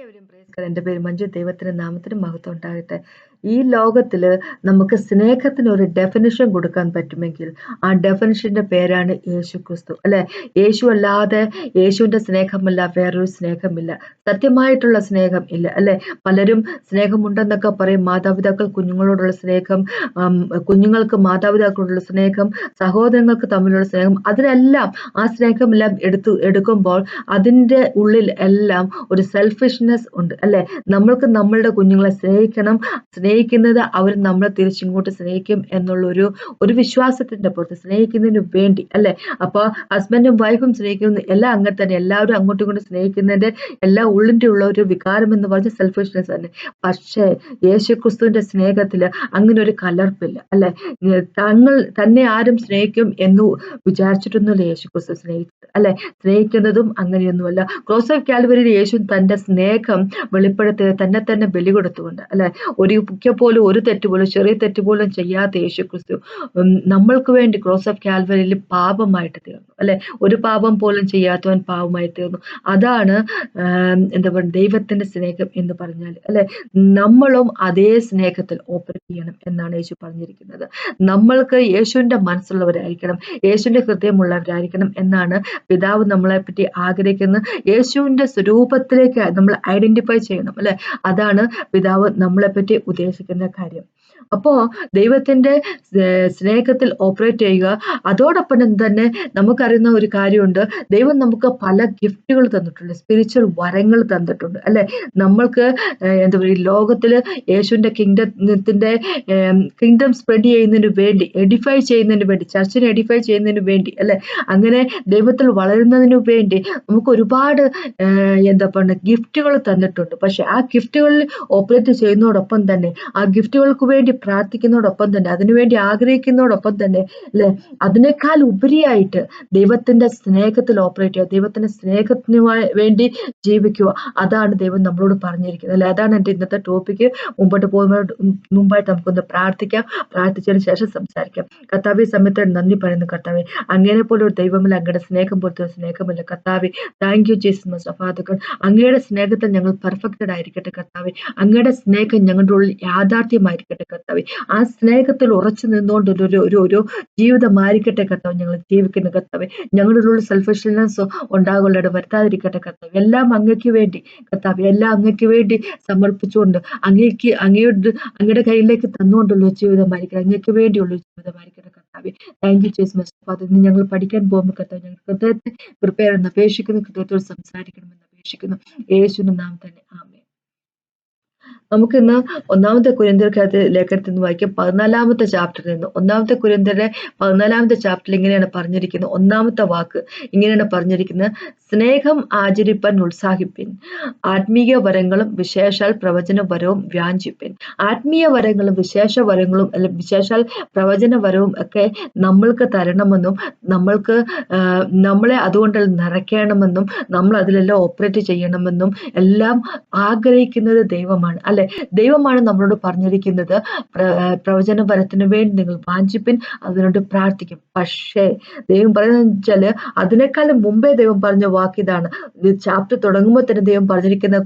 എല്ലാവരും പ്രേസ് എൻ്റെ പേര് മഞ്ജു. ദൈവത്തിന്റെ നാമത്തിന് മഹത്വം ഉണ്ടാകട്ടെ. ഈ ലോകത്തില് നമുക്ക് സ്നേഹത്തിന് ഒരു ഡെഫിനിഷൻ കൊടുക്കാൻ പറ്റുമെങ്കിൽ ആ ഡെഫിനിഷന്റെ പേരാണ് യേശു ക്രിസ്തു, അല്ലെ? യേശു അല്ലാതെ, യേശുവിന്റെ സ്നേഹമല്ല വേറൊരു സ്നേഹമില്ല. സത്യമായിട്ടുള്ള സ്നേഹം ഇല്ല, അല്ലെ? പലരും സ്നേഹമുണ്ടെന്നൊക്കെ പറയും. മാതാപിതാക്കൾ കുഞ്ഞുങ്ങളോടുള്ള സ്നേഹം, കുഞ്ഞുങ്ങൾക്ക് മാതാപിതാക്കളോടുള്ള സ്നേഹം, സഹോദരങ്ങൾക്ക് തമ്മിലുള്ള സ്നേഹം, അതിനെല്ലാം ആ സ്നേഹമെല്ലാം എടുക്കുമ്പോൾ അതിൻ്റെ ഉള്ളിൽ എല്ലാം ഒരു സെൽഫിഷ്നെസ് ഉണ്ട്, അല്ലെ? നമ്മൾക്ക് നമ്മളുടെ കുഞ്ഞുങ്ങളെ സ്നേഹിക്കണം, സ്നേഹിക്കുന്നത് അവർ നമ്മളെ തിരിച്ചിങ്ങോട്ട് സ്നേഹിക്കും എന്നുള്ള ഒരു വിശ്വാസത്തിന്റെ പുറത്ത്, സ്നേഹിക്കുന്നതിന് വേണ്ടി, അല്ലെ? അപ്പൊ ഹസ്ബൻഡും വൈഫും സ്നേഹിക്കുന്ന എല്ലാം അങ്ങനെ തന്നെ, എല്ലാവരും അങ്ങോട്ടും ഇങ്ങോട്ടും സ്നേഹിക്കുന്നതിന്റെ എല്ലാ ഉള്ളിന്റെ ഉള്ള ഒരു വികാരം എന്ന് പറഞ്ഞ സെൽഫിഷ്നെസ് തന്നെ. പക്ഷേ യേശുക്രിസ്തുവിന്റെ സ്നേഹത്തില് അങ്ങനെ ഒരു കലർപ്പില്ല, അല്ലെ? തന്നെ ആരും സ്നേഹിക്കും എന്ന് വിചാരിച്ചിട്ടൊന്നുമല്ല യേശുക്രിസ്തു സ്നേഹിച്ചത്, അല്ലെ? സ്നേഹിക്കുന്നതും അങ്ങനെയൊന്നുമല്ല. ക്രോസ് ഓഫ് കാൽവരിയിൽ യേശു തന്റെ സ്നേഹം വെളിപ്പെടുത്തി തന്നെ ബലി കൊടുത്തുകൊണ്ട്, അല്ലെ? ഒരു തെറ്റ് പോലും, ചെറിയ തെറ്റ് പോലും ചെയ്യാത്ത യേശു ക്രിസ്തു നമ്മൾക്ക് വേണ്ടി ക്രോസ് ഓഫ് കാൽവരിയിൽ പാപമായിട്ട് തീർന്നു, അല്ലെ? ഒരു പാപം പോലും ചെയ്യാത്തവൻ പാപമായി തീർന്നു. അതാണ് എന്താ പറയുക, ദൈവത്തിന്റെ സ്നേഹം എന്ന് പറഞ്ഞാൽ, അല്ലെ? നമ്മളും അതേ സ്നേഹത്തിൽ ഓപ്പറേറ്റ് ചെയ്യണം എന്നാണ് യേശു പറഞ്ഞിരിക്കുന്നത്. നമ്മൾക്ക് യേശുവിന്റെ മനസ്സുള്ളവരായിരിക്കണം, യേശുവിന്റെ ഹൃദയമുള്ളവരായിരിക്കണം എന്നാണ് പിതാവ് നമ്മളെ പറ്റി ആഗ്രഹിക്കുന്നത്. യേശുവിന്റെ സ്വരൂപത്തിലേക്ക് നമ്മൾ ഐഡന്റിഫൈ ചെയ്യണം, അല്ലെ? അതാണ് പിതാവ് നമ്മളെ പറ്റി ഉദ്ദേശിക്കുന്ന കാര്യം. അപ്പോ ദൈവത്തിന്റെ സ്നേഹത്തിൽ ഓപ്പറേറ്റ് ചെയ്യുക. അതോടൊപ്പം തന്നെ നമുക്കറിയുന്ന ഒരു കാര്യമുണ്ട്, ദൈവം നമുക്ക് പല ഗിഫ്റ്റുകൾ തന്നിട്ടുണ്ട്, സ്പിരിച്വൽ വരങ്ങൾ തന്നിട്ടുണ്ട്, അല്ലെ? നമ്മൾക്ക് എന്താ പറയുക, ലോകത്തില് യേശുവിന്റെ കിങ്ഡം സ്പ്രെഡ് ചെയ്യുന്നതിന് വേണ്ടി, എഡിഫൈ ചെയ്യുന്നതിന് വേണ്ടി, ചർച്ചിനെ എഡിഫൈ ചെയ്യുന്നതിന് വേണ്ടി, അല്ലെ? അങ്ങനെ ദൈവത്തിൽ വളരുന്നതിന് വേണ്ടി നമുക്ക് ഒരുപാട് എന്താ പറയുക ഗിഫ്റ്റുകൾ തന്നിട്ടുണ്ട്. പക്ഷെ ആ ഗിഫ്റ്റുകളിൽ ഓപ്പറേറ്റ് ചെയ്യുന്നതോടൊപ്പം തന്നെ, ആ ഗിഫ്റ്റുകൾക്ക് വേണ്ടി പ്രാർത്ഥിക്കുന്നതോടൊപ്പം തന്നെ, അതിനുവേണ്ടി ആഗ്രഹിക്കുന്നതോടൊപ്പം തന്നെ, അല്ലെ, അതിനേക്കാൾ ഉപരിയായിട്ട് ദൈവത്തിന്റെ സ്നേഹത്തിൽ ഓപ്പറേറ്റ് ചെയ്യുക, ദൈവത്തിന്റെ സ്നേഹത്തിന് വേണ്ടി ജീവിക്കുക. അതാണ് ദൈവം നമ്മളോട് പറഞ്ഞിരിക്കുന്നത്, അല്ലെ? അതാണ് എൻ്റെ ഇന്നത്തെ ടോപ്പിക്ക്. മുമ്പോട്ട് മുമ്പായിട്ട് നമുക്കൊന്ന് പ്രാർത്ഥിക്കാം. പ്രാർത്ഥിച്ചതിന് ശേഷം സംസാരിക്കാം. കർത്താവേ, സമയത്ത് നന്ദി പറയുന്നു. കർത്താവേ, അങ്ങനെ പോലെ ഒരു ദൈവമില്ല, അങ്ങയുടെ സ്നേഹം പോലത്തെ ഒരു സ്നേഹമില്ല. കർത്താവേ, താങ്ക് യു ജീസസ് ഫാദർ. അങ്ങയുടെ സ്നേഹത്തിൽ ഞങ്ങൾ പെർഫെക്റ്റഡ് ആയിരിക്കട്ടെ കർത്താവേ. അങ്ങയുടെ സ്നേഹം ഞങ്ങളുടെ ഉള്ളിൽ യാഥാർത്ഥ്യമായിരിക്കട്ടെ കർത്താവേ. ആ സ്നേഹത്തിൽ ഉറച്ചു നിന്നുകൊണ്ട് ഒരു ജീവിതമായിരിക്കട്ടെ കർത്താവ് ഞങ്ങൾ ജീവിക്കുന്ന കർത്താവേ. ഞങ്ങളുടെ ഉള്ളിൽ സെൽഫിഷ്നെസ് ഉണ്ടാകുള്ളട വരുത്താതിരിക്കട്ടെ കർത്താവ്. എല്ലാം അങ്ങയ്ക്ക് വേണ്ടി കർത്താവ്, എല്ലാം അങ്ങയ്ക്ക് വേണ്ടി സമർപ്പിച്ചുകൊണ്ട് അങ്ങയുടെ കയ്യിലേക്ക് തന്നുകൊണ്ടുള്ള ജീവിതമായിരിക്കട്ടെ, അങ്ങയ്ക്ക് വേണ്ടിയുള്ള ജീവിതമായിരിക്കട്ടെ കർത്താവേ. Thank you Jesus father. ഇന്ന് ഞങ്ങൾ പഠിക്കാൻ പോകുമ്പോൾ കർത്താവ്, ഞങ്ങൾ ഹൃദയത്തെ പ്രിപ്പയർ എന്ന് അപേക്ഷിക്കുന്നു, ഹൃദയത്തോട് സംസാരിക്കണമെന്ന് അപേക്ഷിക്കുന്നു. യേശുവിന്റെ നാമം തന്നെ ആമേൻ. നമുക്കിന്ന് ഒന്നാമത്തെ കൊരിന്ത്യർക്കകത്ത് ലേഖനത്തിൽ നിന്ന് വായിക്കാം. 14-ാമത്തെ ചാപ്റ്ററിൽ നിന്ന്. ഒന്നാമത്തെ കൊരിന്ത്യരുടെ 14-ാമത്തെ ചാപ്റ്ററിൽ ഇങ്ങനെയാണ് പറഞ്ഞിരിക്കുന്നത്. ഒന്നാമത്തെ വാക്ക് ഇങ്ങനെയാണ് പറഞ്ഞിരിക്കുന്നത്: സ്നേഹം ആചരിപ്പാൻ ഉത്സാഹിപ്പിൻ, ആത്മീയ വരങ്ങളും വിശേഷാൽ പ്രവചന വരവും വ്യാഞ്ചിപ്പിൻ. ആത്മീയ വരങ്ങളും വിശേഷ വരങ്ങളും വിശേഷാൽ പ്രവചന വരവും ഒക്കെ നമ്മൾക്ക് തരണമെന്നും നമ്മളെ അതുകൊണ്ട് നിറയ്ക്കണമെന്നും നമ്മൾ അതിലെല്ലാം ഓപ്പറേറ്റ് ചെയ്യണമെന്നും എല്ലാം ആഗ്രഹിക്കുന്നത് ദൈവമാണ്, അല്ലെ? ദൈവമാണ് നമ്മളോട് പറഞ്ഞിരിക്കുന്നത്, പ്രവചന വരത്തിന് വേണ്ടി നിങ്ങൾ വാഞ്ചിപ്പിൻ, അതിനോട് പ്രാർത്ഥിക്കും. പക്ഷേ ദൈവം പറയുന്നത് വെച്ചാല്, അതിനേക്കാളും മുമ്പേ ദൈവം പറഞ്ഞ വാക്ക് ഇതാണ്. ചാപ്റ്റർ തുടങ്ങുമ്പോൾ തന്നെ ദൈവം പറഞ്ഞിരിക്കുന്ന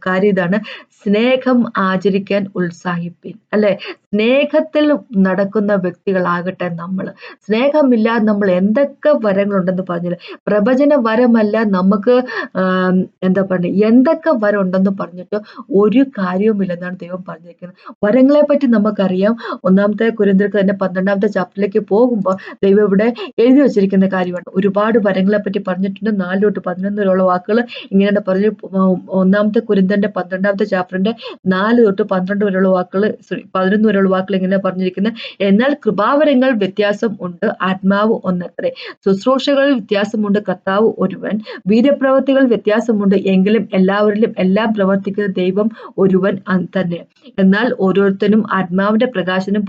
കാര്യം ഇതാണ്: സ്നേഹം ആചരിക്കാൻ ഉത്സാഹിപ്പിൻ, അല്ലെ? സ്നേഹത്തിൽ നടക്കുന്ന വ്യക്തികളാകട്ടെ നമ്മൾ. സ്നേഹമില്ലാതെ നമ്മൾ എന്തൊക്കെ വരങ്ങളുണ്ടെന്ന് പറഞ്ഞില്ല, പ്രവചന വരമല്ല നമുക്ക് എന്താ പറയുക, എന്തൊക്കെ വരം ഉണ്ടെന്ന് പറഞ്ഞിട്ട് ഒരു കാര്യവുമില്ലെന്നാണ് ദൈവം പറഞ്ഞിരിക്കുന്നത്. വരങ്ങളെ പറ്റി നമുക്കറിയാം. ഒന്നാമത്തെ കൊരിന്ത്യർക്ക് തന്നെ 12-ാമത്തെ ചാപ്റ്ററിലേക്ക് പോകുമ്പോൾ ദൈവം ഇവിടെ എഴുതി വെച്ചിരിക്കുന്ന കാര്യമാണ്. ഒരുപാട് വരങ്ങളെ പറ്റി പറഞ്ഞിട്ടുണ്ട്. 4 തൊട്ട് 11 വരെയുള്ള വാക്കുകൾ ഇങ്ങനെയാണ് പറഞ്ഞു. ഒന്നാമത്തെ കൊരിന്ത്യന്റെ 12-ാമത്തെ ചാപ്റ്ററിന്റെ 4 തൊട്ട് 12 വരെയുള്ള വാക്കുകൾ, 11 വരെയുള്ള വാക്കുകൾ ഇങ്ങനെ പറഞ്ഞിരിക്കുന്നത്: എന്നാൽ കൃപാവരങ്ങൾ വ്യത്യാസം ഉണ്ട്, ആത്മാവ് ഒന്നത്രേ. ശുശ്രൂഷകളിൽ വ്യത്യാസമുണ്ട്, കർത്താവ് ഒരുവൻ. വീര്യപ്രവൃത്തികൾ വ്യത്യാസമുണ്ട്, എങ്കിലും എല്ലാവരിലും എല്ലാം പ്രവർത്തിക്കുന്ന ദൈവം ഒരുവൻ. ഒരുവൻ തന്നെ. എന്നാൽ ഓരോരുത്തനും ആത്മാവിന്റെ പ്രകാശനം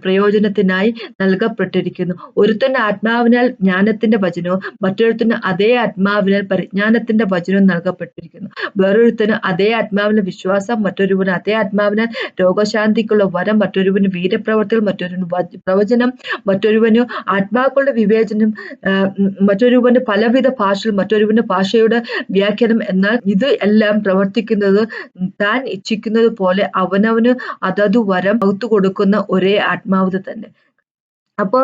പ്രയോജനത്തിനായി നൽകപ്പെട്ടിരിക്കുന്നു. ഒരുത്തൻ ആത്മാവിനാൽ ജ്ഞാനത്തിന്റെ വചനവും മറ്റൊരുത്തന് അതേ ആത്മാവിനാൽ പരിജ്ഞാനത്തിന്റെ വചനവും നൽകപ്പെട്ടിരിക്കുന്നു. വേറൊരുത്തന് അതേ ആത്മാവിന് വിശ്വാസം, മറ്റൊരുവന് അതേ ആത്മാവിനാൽ രോഗശാന്തിക്കുള്ള വരം, മറ്റൊരുവന് വീരപ്രവർത്തികൾ, മറ്റൊരുവന് പ്രവചനം, മറ്റൊരുവന് ആത്മാക്കളുടെ വിവേചനം, മറ്റൊരുവന് പലവിധ ഭാഷകൾ, മറ്റൊരുവന് ഭാഷയുടെ വ്യാഖ്യാനം. എന്നാൽ ഇത് എല്ലാം പ്രവർത്തിക്കുന്നത് താൻ ഇച്ഛിക്കുന്നത് പോലെ അവനവന് അതതു വരം പകുത്തു കൊടുക്കുന്ന ഒരേ ആത്മാവ് തന്നെ. അപ്പൊ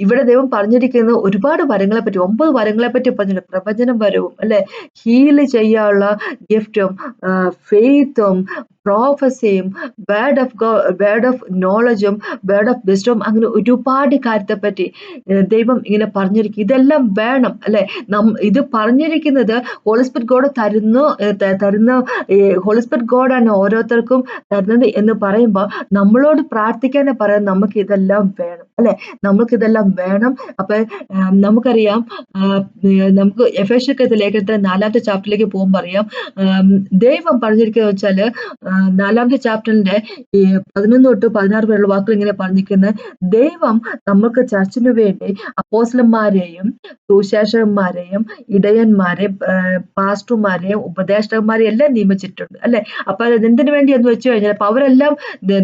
ഇവിടെ ദൈവം പറഞ്ഞിരിക്കുന്നത് ഒരുപാട് വരങ്ങളെ പറ്റി, 9 വരങ്ങളെ പറ്റി പറഞ്ഞിട്ടുണ്ട്. പ്രവചനം വരവും അല്ലെ, ഹീല് ചെയ്യാനുള്ള ഗിഫ്റ്റും, ഫെയ്ത്തും, പ്രോഫസിയും, വേർഡ് ഓഫ് നോളജും, വേർഡ് ഓഫ് വിസ്ഡം, അങ്ങനെ ഒരുപാട് കാര്യത്തെ പറ്റി ദൈവം ഇങ്ങനെ പറഞ്ഞിരിക്കും. ഇതെല്ലാം വേണം അല്ലെ. ഇത് പറഞ്ഞിരിക്കുന്നത് ഹോളി സ്പിരിറ്റ് ഗോഡ് തരുന്ന ഹോളി സ്പിരിറ്റ് ഗോഡാണ് ഓരോരുത്തർക്കും തരുന്നത് എന്ന് പറയുമ്പോൾ നമ്മളോട് പ്രാർത്ഥിക്കാനെ പറയാൻ നമുക്ക് ഇതെല്ലാം വേണം അല്ലെ, നമുക്കിതെല്ലാം വേണം. അപ്പൊ നമുക്കറിയാം, നമുക്ക് എഫേസ്യർക്ക് ലേഖനത്തിന്റെ 4ാമത്തെ ചാപ്റ്ററിലേക്ക് പോകുമ്പോൾ അറിയാം, ദൈവം പറഞ്ഞിരിക്കുന്നത് വെച്ചാല് 4ാമത്തെ ചാപ്റ്ററിന്റെ 11 തൊട്ട് 16 വരെയുള്ള വാക്കുകൾ ഇങ്ങനെ പറഞ്ഞിരിക്കുന്നത്, ദൈവം നമുക്ക് ചർച്ചിനു വേണ്ടി അപ്പോസ്തലന്മാരെയും സുവിശേഷകന്മാരെയും ഇടയന്മാരെയും പാസ്റ്റർമാരെയും ഉപദേഷ്ടാക്കന്മാരെയും എല്ലാം നിയമിച്ചിട്ടുണ്ട് അല്ലെ. അപ്പൊ അത് എന്തിനു വേണ്ടി എന്ന് വെച്ച് കഴിഞ്ഞാൽ, അപ്പൊ അവരെല്ലാം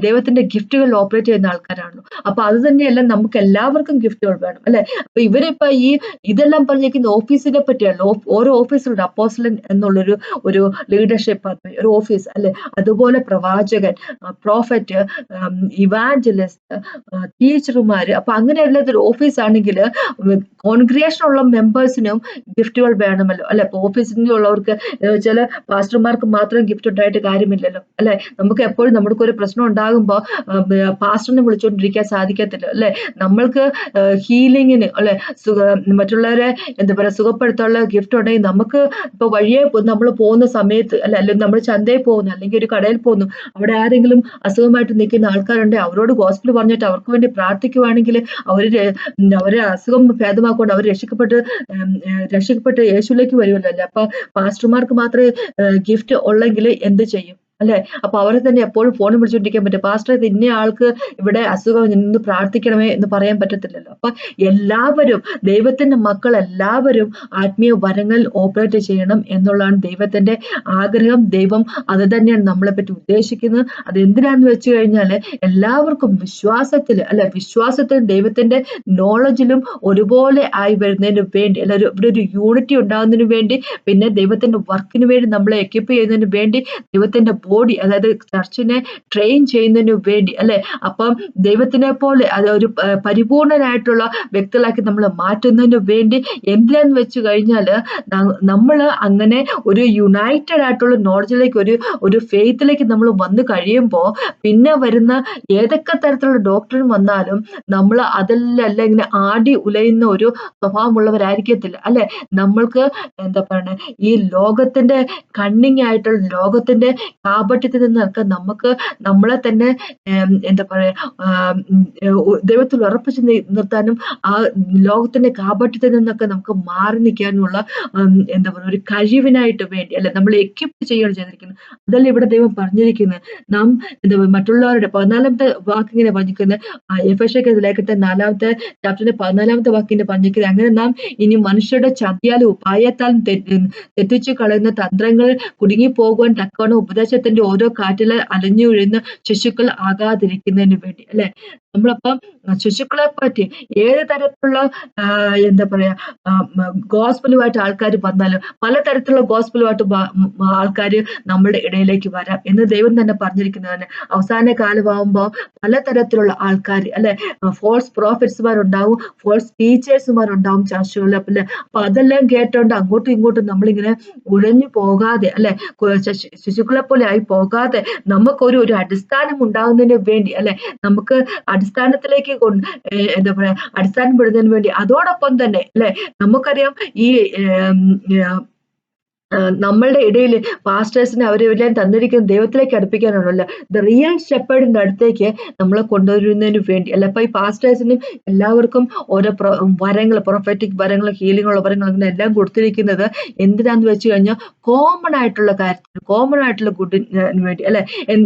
ദൈവത്തിന്റെ ഗിഫ്റ്റുകൾ ഓപ്പറേറ്റ് ചെയ്യുന്ന ആൾക്കാരാണല്ലോ. അപ്പൊ അത് തന്നെയല്ല, നമുക്ക് എല്ലാവർക്കും ഗിഫ്റ്റുകൾ വേണം അല്ലെ. അപ്പൊ ഇവരിപ്പോ ഇതെല്ലാം പറഞ്ഞിരിക്കുന്ന ഓഫീസിനെ പറ്റിയല്ലോ. ഓരോ ഓഫീസിലുണ്ട് അപ്പോസ്റ്റലൻ എന്നുള്ളൊരു ലീഡർഷിപ്പ്, ഒരു ഓഫീസ് അല്ലെ. അതുപോലെ പ്രവാചകൻ, പ്രോഫറ്റ്, ഇവാഞ്ചലിസ്റ്റ്, ടീച്ചർമാര്. അപ്പൊ അങ്ങനെയുള്ള ഒരു ഓഫീസ് ആണെങ്കിൽ കോൺഗ്രിഗേഷൻ ഉള്ള മെമ്പേഴ്സിനും ഗിഫ്റ്റുകൾ വേണമല്ലോ അല്ലെ. ഇപ്പൊ ഓഫീസിൽ ഉള്ളവർക്ക് ചില പാസ്റ്റർമാർക്ക് മാത്രം ഗിഫ്റ്റ് ഉണ്ടായിട്ട് കാര്യമില്ലല്ലോ അല്ലെ. നമുക്ക് എപ്പോഴും നമുക്ക് ഒരു പ്രശ്നം ഉണ്ടാകുമ്പോൾ പാസ്റ്ററിനെ വിളിച്ചുകൊണ്ടിരിക്കാൻ സാധിക്കത്തില്ല അല്ലെ. നമ്മൾക്ക് ഹീലിങ്ങിന് അല്ലെ, മറ്റുള്ളവരെ എന്താ പറയാ സുഖപ്പെടുത്താനുള്ള ഗിഫ്റ്റ് ഉണ്ടെങ്കിൽ നമുക്ക് ഇപ്പൊ വഴിയെ നമ്മൾ പോകുന്ന സമയത്ത് അല്ലെങ്കിൽ നമ്മൾ ചന്തയിൽ പോകുന്നു അല്ലെങ്കിൽ ഒരു കടയിൽ പോകുന്നു, അവിടെ ആരെങ്കിലും അസുഖമായിട്ട് നിൽക്കുന്ന ആൾക്കാരുണ്ടെങ്കിൽ അവരോട് ഗോസ്പൽ പറഞ്ഞിട്ട് അവർക്ക് വേണ്ടി പ്രാർത്ഥിക്കുവാണെങ്കിൽ അവരെ അസുഖം ഭേദമാക്കൊണ്ട് അവർ രക്ഷിക്കപ്പെട്ട് യേശുവിലേക്ക് വരുമല്ലോ അല്ലെ. അപ്പൊ പാസ്റ്റർമാർക്ക് മാത്രമേ ഗിഫ്റ്റ് ഉള്ളെങ്കിൽ എന്ത് ചെയ്യും അല്ലെ. അപ്പൊ അവരെ തന്നെ എപ്പോഴും ഫോണിൽ വിളിച്ചുകൊണ്ടിരിക്കാൻ പറ്റും. പാസ്റ്റർ ഇത് ഇന്ന ആൾക്ക് ഇവിടെ അസുഖം, നിന്ന് പ്രാർത്ഥിക്കണമേ എന്ന് പറയാൻ പറ്റത്തില്ലല്ലോ. അപ്പൊ എല്ലാവരും, ദൈവത്തിന്റെ മക്കൾ എല്ലാവരും ആത്മീയ വരങ്ങളിൽ ഓപ്പറേറ്റ് ചെയ്യണം എന്നുള്ളതാണ് ദൈവത്തിന്റെ ആഗ്രഹം. ദൈവം അത് തന്നെയാണ് നമ്മളെ പറ്റി ഉദ്ദേശിക്കുന്നത്. അത് എന്തിനാന്ന് വെച്ച് കഴിഞ്ഞാല് എല്ലാവർക്കും വിശ്വാസത്തിലും ദൈവത്തിന്റെ നോളജിലും ഒരുപോലെ ആയി വരുന്നതിന് വേണ്ടി, അല്ല ഇവിടെ ഒരു യൂണിറ്റി ഉണ്ടാകുന്നതിന് വേണ്ടി, പിന്നെ ദൈവത്തിന്റെ വർക്കിന് വേണ്ടി നമ്മളെ എക്വിപ്പ് ചെയ്യുന്നതിന് വേണ്ടി, ദൈവത്തിന്റെ ബോഡി അതായത് ചർച്ചിനെ ട്രെയിൻ ചെയ്യുന്നതിന് വേണ്ടി അല്ലെ. അപ്പം ദൈവത്തിനെ പോലെ അത് ഒരു പരിപൂർണനായിട്ടുള്ള വ്യക്തികളാക്കി നമ്മൾ മാറ്റുന്നതിന് വേണ്ടി. എന്തിനാന്ന് വെച്ച് കഴിഞ്ഞാല് നമ്മൾ അങ്ങനെ ഒരു യുണൈറ്റഡ് ആയിട്ടുള്ള നോളജിലേക്ക്, ഒരു ഫെയ്ത്തിലേക്ക് നമ്മൾ വന്നു കഴിയുമ്പോൾ പിന്നെ വരുന്ന ഏതൊക്കെ തരത്തിലുള്ള ഡോക്ടറും വന്നാലും നമ്മൾ അതെല്ലാം ഇങ്ങനെ ആടി ഉലയുന്ന ഒരു സ്വഭാവമുള്ളവരായിരിക്കത്തില്ല അല്ലെ. നമ്മൾക്ക് എന്താ പറയണേ, ഈ ലോകത്തിന്റെ കണ്ണിങ് ആയിട്ടുള്ള ലോകത്തിന്റെ കാപട്യത്തിൽ നിന്നൊക്കെ നമുക്ക് നമ്മളെ തന്നെ എന്താ പറയാ ദൈവത്തിൽ ഉറപ്പിച്ച് നിർത്താനും ആ ലോകത്തിന്റെ കാപട്യത്തിൽ നിന്നൊക്കെ നമുക്ക് മാറി നിൽക്കാനുള്ള എന്താ പറയുക ഒരു കഴിവിനായിട്ട് വേണ്ടി അല്ലെ നമ്മൾ എക്വിപ്പ് ചെയ്യുകയാണ് ചെയ്തിരിക്കുന്നത്. അതല്ല ഇവിടെ ദൈവം പറഞ്ഞിരിക്കുന്നത്. നാം എന്താ മറ്റുള്ളവരുടെ 14ാമത്തെ വാക്കിങ്ങനെ പറഞ്ഞിരിക്കുന്നത്, എഫേസ്യർക്ക് ലേഖനത്തെ 4ാമത്തെ ചാപ്റ്ററിന്റെ 14ാമത്തെ വാക്കിന്റെ പറഞ്ഞിരിക്കുന്നത്, അങ്ങനെ നാം ഇനി മനുഷ്യരുടെ ചതിയാലും ഉപായത്താലും തെറ്റിച്ചു കളയുന്ന തന്ത്രങ്ങൾ കുടുങ്ങിപ്പോകുവാൻ തക്കവണ്ണം ഉപദേശത്തിന്റെ ഓരോ കാറ്റില് അലഞ്ഞു വീഴുന്ന ശിശുക്കൾ ആകാതിരിക്കുന്നതിന് വേണ്ടി അല്ലെ. നമ്മളപ്പം ശിശുക്കളെ പറ്റി ഏത് തരത്തിലുള്ള എന്താ പറയാ ഗോസ്പലുമായിട്ട് ആൾക്കാർ വന്നാലും പലതരത്തിലുള്ള ഗോസ്പലുമായിട്ട് ആൾക്കാർ നമ്മുടെ ഇടയിലേക്ക് വരാം എന്ന് ദൈവം തന്നെ പറഞ്ഞിരിക്കുന്നതാണ്. അവസാന കാലമാകുമ്പോൾ പലതരത്തിലുള്ള ആൾക്കാർ അല്ലെ, ഫോൾസ് പ്രോഫറ്റ്സ്മാരുണ്ടാവും, ഫോൾസ് ടീച്ചേഴ്സുമാരുണ്ടാവും ചർച്ചുകളിൽ അല്ലെ. അപ്പൊ അതെല്ലാം കേട്ടോണ്ട് അങ്ങോട്ടും ഇങ്ങോട്ടും നമ്മളിങ്ങനെ ഉഴഞ്ഞു പോകാതെ അല്ലെ, ശിശുക്കളെ പോലെ ആയി പോകാതെ നമുക്കൊരു അടിസ്ഥാനം ഉണ്ടാകുന്നതിന് വേണ്ടി അല്ലെ, നമുക്ക് അടിസ്ഥാനത്തിലേക്ക് എന്താ പറയാ അടിസ്ഥാനം പെടുന്നതിന് വേണ്ടി, അതോടൊപ്പം തന്നെ അല്ലെ നമുക്കറിയാം ഈ നമ്മളുടെ ഇടയിൽ പാസ്റ്റേഴ്സിനെ അവരെല്ലാം തന്നിരിക്കുന്ന ദൈവത്തിലേക്ക് അടുപ്പിക്കാനാണല്ലോ. ദ റിയൽ ഷെപ്പേർഡിന്റെ അടുത്തേക്ക് നമ്മളെ കൊണ്ടുവരുന്നതിന് വേണ്ടി അല്ല. അപ്പൊ ഈ പാസ്റ്റേഴ്സിനും എല്ലാവർക്കും ഓരോ വരങ്ങൾ, പ്രൊഫറ്റിക് വരങ്ങൾ, ഹീലിംഗുള്ള വരങ്ങൾ അങ്ങനെ എല്ലാം കൊടുത്തിരിക്കുന്നത് എന്തിനാന്ന് വെച്ച് കഴിഞ്ഞാൽ കോമൺ ആയിട്ടുള്ള കാര്യത്തിന്, കോമൺ ആയിട്ടുള്ള ഗുഡിന് വേണ്ടി അല്ലെ.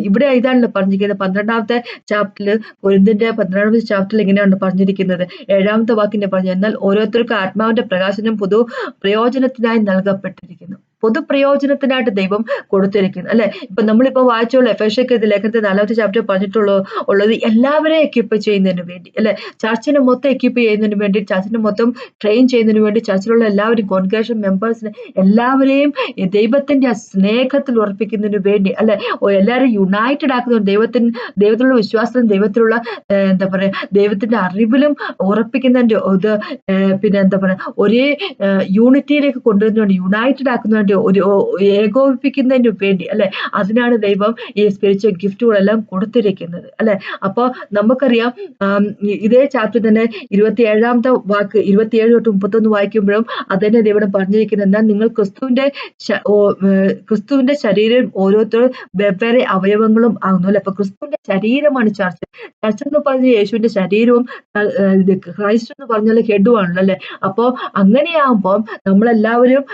ഇവിടെ ഇതാണല്ലോ പറഞ്ഞിരിക്കുന്നത് 12ാമത്തെ ചാപ്റ്ററിൽ, കൊരിന്ത്യന്റെ 12ാമത്തെ ചാപ്റ്ററിൽ ഇങ്ങനെയാണ് പറഞ്ഞിരിക്കുന്നത്. 7ാമത്തെ വാക്കിന്റെ പറഞ്ഞു, എന്നാൽ ഓരോരുത്തർക്കും ആത്മാവിന്റെ പ്രകാശനം പൊതു പ്രയോജനത്തിനായി നൽകപ്പെട്ടിരിക്കുന്നു. പൊതുപ്രയോജനത്തിനായിട്ട് ദൈവം കൊടുത്തിരിക്കുന്നു അല്ലെ. ഇപ്പൊ നമ്മളിപ്പോ വായിച്ചോളൂ എഫേസ്യർക്ക് ലേഖനത്തിൽ 4ാമത്തെ ചാപ്റ്റർ ഉള്ളത് എല്ലാവരെയും എക്യുപ്പ് ചെയ്യുന്നതിന് വേണ്ടി അല്ലെ. ചർച്ചിനെ മൊത്തം എക്യുപ്പ് ചെയ്യുന്നതിന് വേണ്ടി, ചർച്ചിനെ മൊത്തം ട്രെയിൻ ചെയ്യുന്നതിന് വേണ്ടി, ചർച്ചിലുള്ള എല്ലാവരും, കോൺഗ്രേഷൻ മെമ്പേഴ്സിനെ എല്ലാവരെയും ദൈവത്തിന്റെ ആ സ്നേഹത്തിൽ ഉറപ്പിക്കുന്നതിന് വേണ്ടി അല്ലെ. എല്ലാവരും യുണൈറ്റഡ് ആക്കുന്ന ദൈവത്തിലുള്ള വിശ്വാസത്തിലും ദൈവത്തിലുള്ള എന്താ പറയാ ദൈവത്തിന്റെ അറിവിലും ഉറപ്പിക്കുന്നതിന്റെ ഇത്, പിന്നെ എന്താ പറയാ ഒരേ യൂണിറ്റിയിലേക്ക് കൊണ്ടുവരുന്നതിന്, യുണൈറ്റഡ് ആക്കുന്നതിന്, ഒരു ഏകോപിപ്പിക്കുന്നതിന് വേണ്ടി അല്ലെ. അതിനാണ് ദൈവം ഈ സ്പിരിച്വൽ ഗിഫ്റ്റുകളെല്ലാം കൊടുത്തിരിക്കുന്നത് അല്ലെ. അപ്പൊ നമുക്കറിയാം ഇതേ ചാപ്റ്റർ തന്നെ 27ാമത്തെ വാക്ക് 27 തൊട്ട് 31 വായിക്കുമ്പോഴും അതന്നെ ദൈവം പറഞ്ഞിരിക്കുന്നത്, എന്നാൽ നിങ്ങൾ ക്രിസ്തുവിന്റെ ശരീരം ഓരോരുത്തരും വെവ്വേറെ അവയവങ്ങളും ആകുന്നു അല്ലെ. അപ്പൊ ക്രിസ്തുവിന്റെ ശരീരമാണ് ചർച്ച. ചർച്ച എന്ന് പറഞ്ഞ യേശുവിന്റെ ശരീരവും ക്രൈസ്റ്റ് എന്ന് പറഞ്ഞാൽ ഹെഡുമാണല്ലോ അല്ലെ. അപ്പോ അങ്ങനെയാകുമ്പോൾ നമ്മളെല്ലാവരും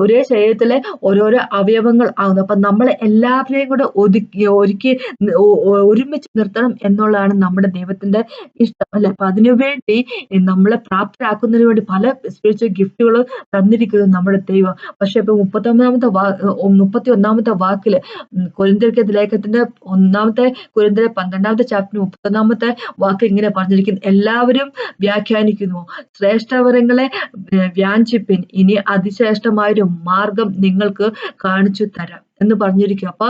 ഒരേ ശരീരത്തിലെ ഓരോരോ അവയവങ്ങൾ ആകുന്നു. അപ്പൊ നമ്മളെ എല്ലാവരെയും കൂടെ ഒരുക്കി ഒരുമിച്ച് നിർത്തണം എന്നുള്ളതാണ് നമ്മുടെ ദൈവത്തിന്റെ ഇഷ്ടം അല്ലെ. അപ്പൊ അതിനുവേണ്ടി നമ്മളെ പ്രാപ്തരാക്കുന്നതിന് വേണ്ടി പല സ്പിരിച്വൽ ഗിഫ്റ്റുകളും തന്നിരിക്കുന്നത് നമ്മുടെ ദൈവം. പക്ഷെ ഇപ്പൊ 31ാമത്തെ വാക്കില് കൊരിന്ത്യർക്ക് ലേഖനത്തിന്റെ 12ാമത്തെ ചാപ്റ്റർ 31ാമത്തെ വാക്ക് ഇങ്ങനെ പറഞ്ഞിരിക്കുന്നു, എല്ലാവരും വ്യാഖ്യാനിക്കുന്നു, ശ്രേഷ്ഠവരങ്ങളെ വ്യാഞ്ചിപ്പിൻ, ഇനി അതിശ്രേഷ്ഠമായൊരു മാർഗം നിങ്ങൾക്ക് കാണിച്ചു തരാം എന്ന് പറഞ്ഞിരിക്കും. അപ്പൊ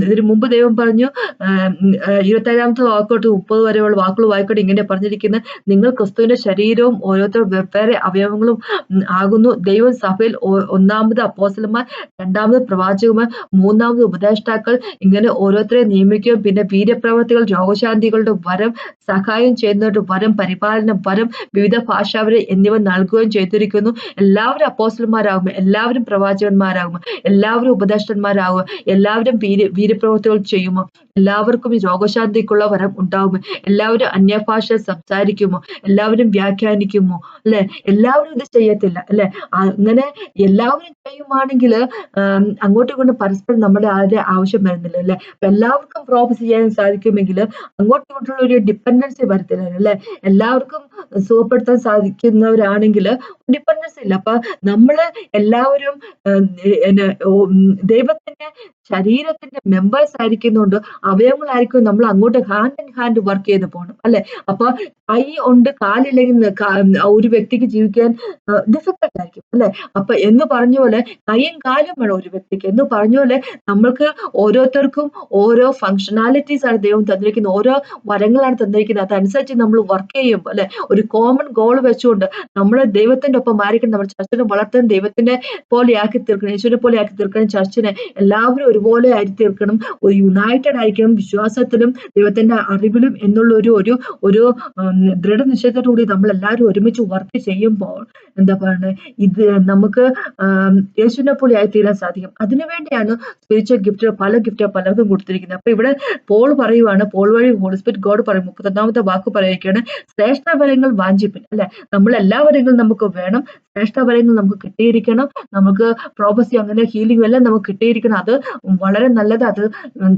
ഇതിനു മുമ്പ് ദൈവം പറഞ്ഞു 27ാമത്തെ വാക്കോട്ട് 30 വരെയുള്ള വാക്കുകൾ വായിക്കോട്ടെ, ഇങ്ങനെ പറഞ്ഞിരിക്കുന്നത്, നിങ്ങൾ ക്രിസ്തുവിന്റെ ശരീരവും ഓരോരുത്തർ വെവ്വേറെ അവയവങ്ങളും ആകുന്നു. ദൈവം സഭയിൽ 1ാമത് അപ്പോസ്തലന്മാർ, 2ാമത് പ്രവാചകന്മാർ, 3ാമത് ഉപദേഷ്ടാക്കൾ ഇങ്ങനെ ഓരോരുത്തരെ നിയമിക്കുകയും പിന്നെ വീര്യപ്രവർത്തികൾ, രോഗശാന്തികളുടെ വരം, സഹായം ചെയ്യുന്നവരുടെ വരം, പരിപാലനം വരം, വിവിധ ഭാഷാവരെ എന്നിവ നൽകുകയും ചെയ്തിരിക്കുന്നു. എല്ലാവരും അപ്പോസ്തലന്മാരാകുമ്പോൾ, എല്ലാവരും പ്രവാചകന്മാരാകുമ്പോൾ, എല്ലാവരും ഉപദേഷ്ടന്മാരാകും, എല്ലാവരും വീര്യപ്രവൃത്തികൾ ചെയ്യുമോ, എല്ലാവർക്കും രോഗശാന്തിക്കുള്ള വരം ഉണ്ടാകുമോ, എല്ലാവരും അന്യഭാഷ സംസാരിക്കുമോ, എല്ലാവരും വ്യാഖ്യാനിക്കുമോ അല്ലെ. എല്ലാവരും ഇത് ചെയ്യത്തില്ല അല്ലെ. അങ്ങനെ എല്ലാവരും ചെയ്യുവാണെങ്കിൽ അങ്ങോട്ടും ഇങ്ങോട്ടും പരസ്പരം നമ്മുടെ ആരുടെ ആവശ്യം വരുന്നില്ല അല്ലെ. എല്ലാവർക്കും പ്രോഫസി ചെയ്യാൻ സാധിക്കുമെങ്കിൽ അങ്ങോട്ടും ഇങ്ങോട്ടുള്ള ഒരു ഡിപ്പെൻഡൻസി വരത്തില്ല അല്ലെ. എല്ലാവർക്കും സുഖപ്പെടുത്താൻ സാധിക്കുന്നവരാണെങ്കിൽ ഡിപ്പെൻഡൻസി ഇല്ല. അപ്പൊ നമ്മള് എല്ലാവരും ദൈവത്തിന്റെ ശരീരത്തിന്റെ മെമ്പേഴ്സ് ആയിരിക്കുന്നതുകൊണ്ട്, അവയവങ്ങളായിരിക്കും, നമ്മൾ അങ്ങോട്ട് ഹാൻഡ് ഇൻ ഹാൻഡ് വർക്ക് ചെയ്ത് പോകണം അല്ലെ. അപ്പൊ കൈ ഉണ്ട് കാലില്ലെങ്കിൽ ഒരു വ്യക്തിക്ക് ജീവിക്കാൻ ഡിഫിക്കൽട്ട് ആയിരിക്കും അല്ലെ. അപ്പൊ എന്ന് പറഞ്ഞ പോലെ കൈയും കാലും വേണം ഒരു വ്യക്തിക്ക് എന്ന് പറഞ്ഞ പോലെ നമ്മൾക്ക് ഓരോരുത്തർക്കും ഓരോ ഫങ്ഷനാലിറ്റീസ് ആണ് ദൈവം തന്നിരിക്കുന്നത്, ഓരോ വരങ്ങളാണ് തന്നിരിക്കുന്നത്. അതനുസരിച്ച് നമ്മൾ വർക്ക് ചെയ്യുമ്പോൾ അല്ലെ, ഒരു കോമൺ ഗോൾ വെച്ചുകൊണ്ട് നമ്മൾ ദൈവത്തിന്റെ ഒപ്പം ആയിരിക്കണം. നമ്മൾ ചർച്ചിനെ വളർത്താൻ ദൈവത്തിന്റെ പോലെ ആക്കി തീർക്കണം, യേശുവിനെ പോലെ ആക്കി തീർക്കണം. ചർച്ചിനെ എല്ലാവരും ഒരുപോലെ ആയി തീർക്കണം, ഒരു യുണൈറ്റഡ് ആയിരിക്കണം വിശ്വാസത്തിലും ദൈവത്തിന്റെ അറിവിലും എന്നുള്ള ഒരു ദൃഢനിശ്ചയത്തോടുകൂടി നമ്മൾ എല്ലാവരും ഒരുമിച്ച് വർക്ക് ചെയ്യുമ്പോൾ എന്താ പറയുന്നത്, ഇത് നമുക്ക് യേശുവിനെ പോലെ ആയി തീരാൻ സാധിക്കും. അതിനുവേണ്ടിയാണ് സ്പിരിച്വൽ ഗിഫ്റ്റ്, പല ഗിഫ്റ്റ് പലർക്കും കൊടുത്തിരിക്കുന്നത്. അപ്പൊ ഇവിടെ പോൾ പറയുവാണ്, പോൾ വഴി ഹോളി സ്പിരിറ്റ് ഗോഡ് പറയും, 31ാമത്തെ വാക്ക് പറയുകയാണ്, ശ്രേഷ്ഠ വരങ്ങൾ വാഞ്ചിപ്പിൻ അല്ലെ. നമ്മൾ എല്ലാ വരങ്ങളും നമുക്ക് വേണം, ശ്രേഷ്ഠ വരങ്ങൾ നമുക്ക് കിട്ടിയിരിക്കണം, നമുക്ക് പ്രോഫസി അങ്ങനെ ഹീലിംഗ് എല്ലാം നമുക്ക് കിട്ടിയിരിക്കണം. അത് വളരെ നല്ലത്, അത്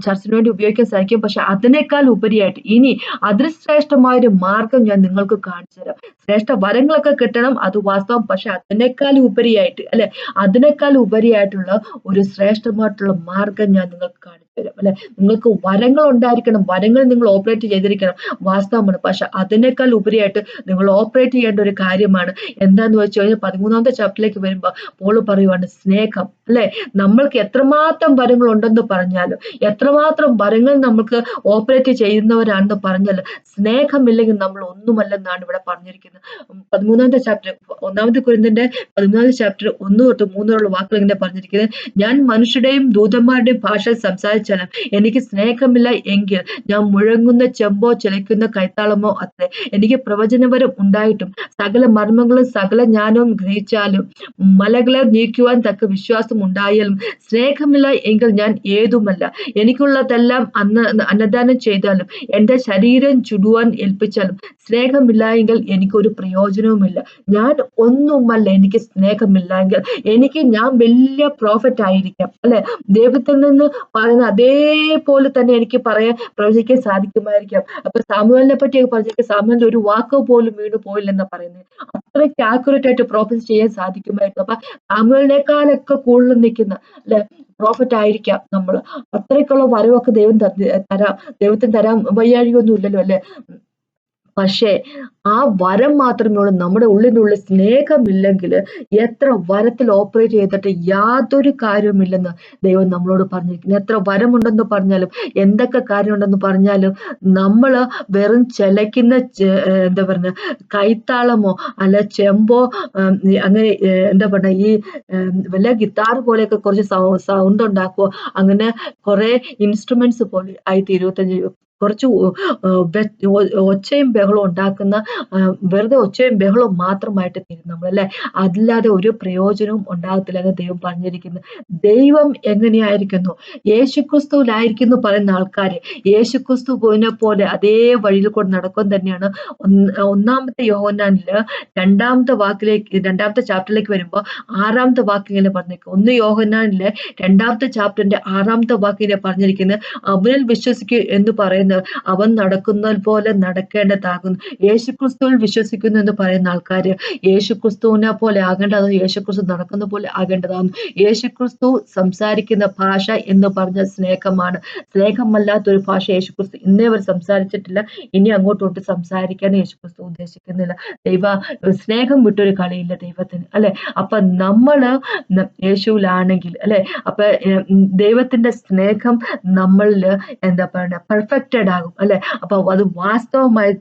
ചർച്ചിന് വേണ്ടി ഉപയോഗിക്കാൻ സാധിക്കും. പക്ഷെ അതിനേക്കാൾ ഉപരിയായിട്ട് ഇനി അതിശ്രേഷ്ഠമായൊരു മാർഗം ഞാൻ നിങ്ങൾക്ക് കാണിച്ചു തരാം. ശ്രേഷ്ഠ വരങ്ങളൊക്കെ കിട്ടണം, അത് വാസ്തവം. പക്ഷെ അതിനേക്കാൾ ഉപരിയായിട്ട് അല്ലെ, അതിനേക്കാൾ ഉപരിയായിട്ടുള്ള ഒരു ശ്രേഷ്ഠമായിട്ടുള്ള മാർഗം ഞാൻ നിങ്ങൾക്ക് കാണിച്ചു തരാം അല്ലെ. നിങ്ങൾക്ക് വരങ്ങൾ ഉണ്ടായിരിക്കണം, വരങ്ങൾ നിങ്ങൾ ഓപ്പറേറ്റ് ചെയ്തിരിക്കണം, വാസ്തവമാണ്. പക്ഷെ അതിനേക്കാൾ ഉപരിയായിട്ട് നിങ്ങൾ ഓപ്പറേറ്റ് ചെയ്യേണ്ട ഒരു കാര്യമാണ് എന്താന്ന് വെച്ച് കഴിഞ്ഞാൽ 13ാമത്തെ ചാപ്റ്ററിലേക്ക് വരുമ്പോ പോൾ പറയുവാണ് സ്നേഹം അല്ലെ. നമ്മൾക്ക് എത്രമാത്രം വരങ്ങൾ ഉണ്ടെന്ന് പറഞ്ഞാലും, എത്രമാത്രം വരങ്ങൾ നമുക്ക് ഓപ്പറേറ്റ് ചെയ്യുന്നവരാണെന്ന് പറഞ്ഞാലും, സ്നേഹമില്ലെങ്കിൽ നമ്മൾ ഒന്നുമല്ലെന്നാണ് ഇവിടെ പറഞ്ഞിരിക്കുന്നത്. 13ാമത്തെ ചാപ്റ്റർ 1 കൊരിന്ത്യന്റെ 13ാമത്തെ ചാപ്റ്റർ 1 തൊട്ട് 3 വരെയുള്ള വാക്കുകൾ ഇങ്ങനെ പറഞ്ഞിരിക്കുന്നത്, ഞാൻ മനുഷ്യരുടെയും ദൂതന്മാരുടെയും ഭാഷ സംസാരിച്ച വെച്ചാലും എനിക്ക് സ്നേഹമില്ല എങ്കിൽ ഞാൻ മുഴങ്ങുന്ന ചെമ്പോ ചിലയ്ക്കുന്ന കൈത്താളമോ അത്രേ. എനിക്ക് പ്രവചനപരം ഉണ്ടായിട്ടും സകല മർമ്മങ്ങളും സകല ജ്ഞാനവും ഗ്രഹിച്ചാലും മലകളെ നീക്കുവാൻ തക്ക വിശ്വാസം ഉണ്ടായാലും സ്നേഹമില്ല എങ്കിൽ ഞാൻ ഏതുമല്ല. എനിക്കുള്ളതെല്ലാം അന്നദാനം ചെയ്താലും എൻ്റെ ശരീരം ചുടുവാൻ ഏൽപ്പിച്ചാലും സ്നേഹമില്ല എങ്കിൽ എനിക്കൊരു പ്രയോജനവുമില്ല. ഞാൻ ഒന്നുമല്ല എനിക്ക് സ്നേഹമില്ല എങ്കിൽ. ഞാൻ വലിയ പ്രോഫറ്റ് ആയിരിക്കാം, അല്ലെ? ദൈവത്തിൽ നിന്ന് പറയുന്ന അതേപോലെ തന്നെ എനിക്ക് പ്രവചിക്കാൻ സാധിക്കുമായിരിക്കാം. അപ്പൊ സാമുവേലിനെ പറ്റിയൊക്കെ പറഞ്ഞിട്ട് സാമുവേലിന്റെ ഒരു വാക്ക് പോലും വീണ് പോയില്ലെന്നാ പറയുന്നത്. അത്രയ്ക്ക് ആക്യുറേറ്റ് ആയിട്ട് പ്രോഫറ്റ് ചെയ്യാൻ സാധിക്കുമായിരുന്നു. അപ്പൊ സാമുവേലിനേക്കാളൊക്കെ കൂടുതൽ നിൽക്കുന്ന, അല്ലെ, പ്രോഫറ്റ് ആയിരിക്കാം നമ്മള്. അത്രയ്ക്കുള്ള വരവൊക്കെ ദൈവത്തിന് തരാൻ വയ്യാഴികയൊന്നും ഇല്ലല്ലോ, അല്ലെ? പക്ഷേ ആ വരം മാത്രമേ ഉള്ളൂ. നമ്മുടെ ഉള്ളിനുള്ളിൽ സ്നേഹമില്ലെങ്കിൽ എത്ര വരത്തിൽ ഓപ്പറേറ്റ് ചെയ്തിട്ട് യാതൊരു കാര്യവുമില്ലെന്ന് ദൈവം നമ്മളോട് പറഞ്ഞിരിക്കുന്നു. എത്ര വരമുണ്ടെന്ന് പറഞ്ഞാലും എന്തൊക്കെ കാര്യമുണ്ടെന്ന് പറഞ്ഞാലും നമ്മൾ വെറും ചിലയ്ക്കുന്ന എന്താ പറഞ്ഞ കൈത്താളമോ അല്ല ചെമ്പോ അങ്ങനെ എന്താ പറഞ്ഞ ഈ വല്ല ഗിത്താർ പോലെയൊക്കെ കുറച്ച് സൗണ്ട് ഉണ്ടാക്കുവോ, അങ്ങനെ കുറെ ഇൻസ്ട്രുമെന്റ്സ് പോലെ ആയിട്ട് 25 കുറച്ച് ഒച്ചയും ബഹളവും ഉണ്ടാക്കുന്ന വെറുതെ ഒച്ചയും ബഹളവും മാത്രമായിട്ട് തീരും നമ്മളല്ലേ. അല്ലാതെ ഒരു പ്രയോജനവും ഉണ്ടാകത്തില്ല എന്ന് ദൈവം പറഞ്ഞിരിക്കുന്നു. ദൈവം എങ്ങനെയായിരിക്കുന്നു? യേശുക്രിസ്തുവിലായിരിക്കുന്നു പറയുന്ന ആൾക്കാര് യേശുക്രിസ്തുവിനെ പോലെ അതേ വഴിയിൽ കൂടെ നടക്കാൻ തന്നെയാണ്. ഒന്നാമത്തെ യോഹന്നാനില് രണ്ടാമത്തെ ചാപ്റ്ററിലേക്ക് വരുമ്പോ 6ാമത്തെ വാക്ക് ഇങ്ങനെ പറഞ്ഞിരിക്കും. 1 യോഹന്നാനിലെ 2ാമത്തെ ചാപ്റ്ററിന്റെ 6ാമത്തെ വാക്ക് ഇങ്ങനെ പറഞ്ഞിരിക്കുന്നത്, അവനിൽ വിശ്വസിക്കുക എന്ന് പറയുന്നത് അവൻ നടക്കുന്നത് പോലെ നടക്കേണ്ടതാകുന്നു. യേശുക്രിസ്തുവിൽ വിശ്വസിക്കുന്നു എന്ന് പറയുന്ന ആൾക്കാര് യേശുക്രിസ്തുവിനെ പോലെ ആകേണ്ടത്, യേശുക്രിസ്തു നടക്കുന്ന പോലെ ആകേണ്ടതാകുന്നു. യേശുക്രിസ്തു സംസാരിക്കുന്ന ഭാഷ എന്ന് പറഞ്ഞ സ്നേഹമാണ്. സ്നേഹമല്ലാത്തൊരു ഭാഷ യേശുക്രിസ്തു ഇന്നേ വരെ സംസാരിച്ചിട്ടില്ല. ഇനി അങ്ങോട്ടോട്ട് സംസാരിക്കാൻ യേശുക്രിസ്തു ഉദ്ദേശിക്കുന്നില്ല. സ്നേഹം വിട്ടൊരു കളിയില്ല ദൈവത്തിന്, അല്ലെ? അപ്പൊ നമ്മള് യേശുവിലാണെങ്കിൽ, അല്ലെ, അപ്പൊ ദൈവത്തിന്റെ സ്നേഹം നമ്മളില് എന്താ പറയുക പെർഫെക്റ്റഡ് ആകും, അല്ലെ? അപ്പൊ അത് വാസ്തവമായി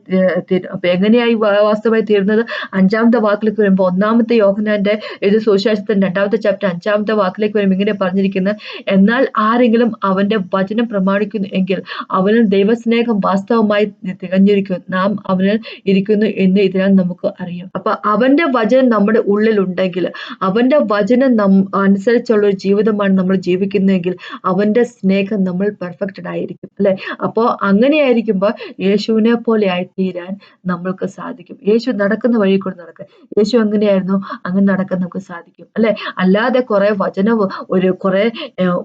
തീരും. അപ്പൊ എങ്ങനെയായി വാസ്തവമായി തീരുന്നത്? 5ാമത്തെ വാക്കിലേക്ക് വരുമ്പോ 1 യോഹന്നാന്റെ ഇത് സുവിശേഷത്തിന്റെ 2ാമത്തെ ചാപ്റ്റർ 5ാമത്തെ വാക്കിലേക്ക് വരുമ്പോൾ ഇങ്ങനെ പറഞ്ഞിരിക്കുന്നത്, എന്നാൽ ആരെങ്കിലും അവന്റെ വചനം പ്രമാണിക്കുന്നു എങ്കിൽ അവനിൽ ദൈവസ്നേഹം വാസ്തവമായി തികഞ്ഞിരിക്കും. നാം അവനിൽ ഇരിക്കുന്നു എന്ന് ഇതിനാൽ നമുക്ക് അറിയാം. അപ്പൊ അവന്റെ വചനം നമ്മുടെ ഉള്ളിൽ ഉണ്ടെങ്കിൽ, അവന്റെ വചനം അനുസരിച്ചുള്ള ഒരു ജീവിതമാണ് നമ്മൾ ജീവിക്കുന്നതെങ്കിൽ അവന്റെ സ്നേഹം നമ്മൾ പെർഫെക്റ്റഡ് ആയിരിക്കും, അല്ലെ? അപ്പോ അങ്ങനെയായിരിക്കുമ്പോ യേശുവിനെ പോലെ ആയിത്തീരാൻ നമ്മൾക്ക് സാധിക്കും. യേശു നടക്കുന്ന വഴി കൂടെ നടക്കുക. യേശു എങ്ങനെയായിരുന്നു അങ്ങനെ നടക്കാൻ നമുക്ക് സാധിക്കും, അല്ലെ? അല്ലാതെ കുറെ